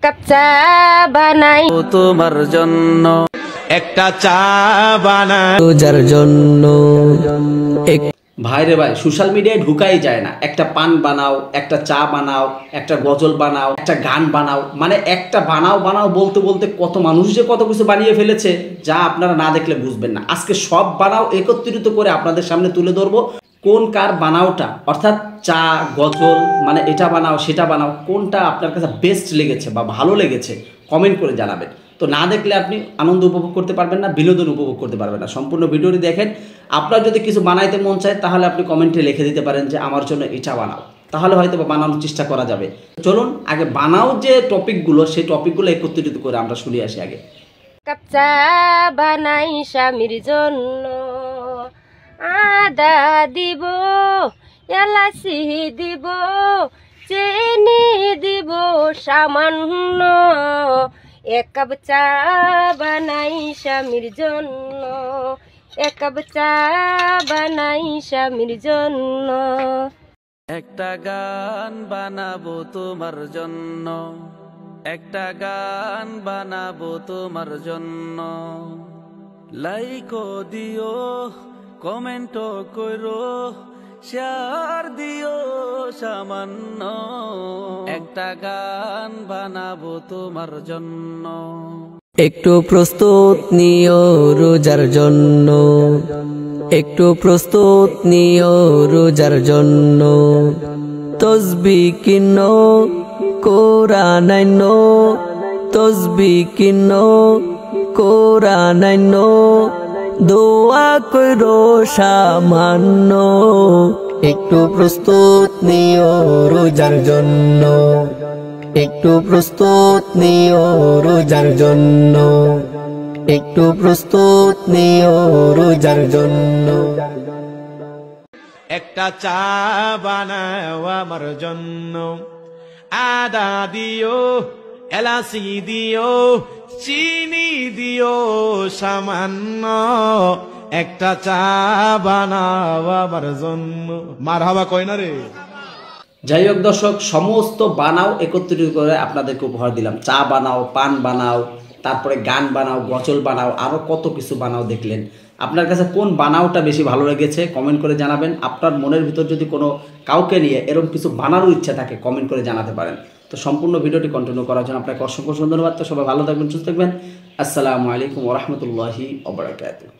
Cup চা বানাই তোমার জন্য, একটা চা বানাই যার জন্য। ভাই রে ভাই, সোশ্যাল মিডিয়ায় ঢুকাই যায় না। একটা পান বানাও, একটা চা বানাও, একটা গজল বানাও, একটা গান বানাও, মানে একটা বানাও বানাও বলতে বলতে কত মানুষ যে কত কিছু বানিয়ে ফেলেছে যা আপনারা না দেখলে বুঝবেন না। আজকে সব বানাও একত্রিত করে আপনাদের সামনে তুলে ধরবো কোন কার বানাওটা, অর্থাৎ চা গজল মানে এটা বানাও সেটা বানাও, কোনটা আপনার কাছে বেস্ট লেগেছে বা ভালো লেগেছে কমেন্ট করে জানাবেন। তো না দেখলে আপনি আনন্দ উপভোগ করতে পারবেন না, বিনোদন উপভোগ করতে পারবেন না। সম্পূর্ণ ভিডিওটি দেখেন। আপনার যদি কিছু বানাইতে মন চায় তাহলে আপনি কমেন্টে লিখে দিতে পারেন যে আমার জন্য এটা বানাও, তাহলে হয়তো বানানোর চেষ্টা করা যাবে। চলুন আগে বানাও যে টপিকগুলো, সেই টপিকগুলো একত্রিত করে আমরা শুনে আসি আগে। কাপ চা বানাই স্বামীর জন্য, আদা দিব, এলাচি দিব, চিনি দিব সামান্য। এক কাপ চা বানাই স্বামীর জন্য, এক কাপ চা বানাই স্বামীর জন্য। একটা গান বানাবো তোমার জন্য, একটা গান বানাবো তোমার জন্য। লাইকও দিও, কমেন্টও করো, শেয়ার দিও সামান্য। একটা গান বানাবো তোমার জন্য। একটু প্রস্তুত নিও রোজার জন্য, একটু প্রস্তুত নিও রোজার জন্য। তসবিহ কিনো, কোরআন আইনো, তসবিহ কিনো, কোরআন আইনো, দোয়া কইরো সামান্য। একটু প্রস্তুত নিও রোজার জন্য, একটু প্রস্তুত নিও রোজার জন্য, একটু প্রস্তুত নিও রোজার জন্য। একটা চা বানাও আমার জন্য, আদা দিও, এলাচি দিও, চিনি দিও সামান্য। একটা চা বানাও আমার জন্য। মারহাবা কয় না রে। যাই হোক দর্শক, সমস্ত বানাও একত্রিত করে আপনাদেরকে উপহার দিলাম। চা বানাও, পান বানাও, তারপরে গান বানাও, গজল বানাও, আরও কত কিছু বানাও দেখলেন। আপনার কাছে কোন বানাওটা বেশি ভালো লেগেছে কমেন্ট করে জানাবেন। আপনার মনের ভিতর যদি কোনো কাউকে নিয়ে এরকম কিছু বানানোর ইচ্ছা থাকে কমেন্ট করে জানাতে পারেন। তো সম্পূর্ণ ভিডিওটি কন্টিনিউ করার জন্য আপনাকে অসংখ্য ধন্যবাদ। তো সবাই ভালো থাকবেন, সুস্থ থাকবেন। আসসালামু আলাইকুম ওয়া রাহমাতুল্লাহি ওয়া বারাকাতুহু।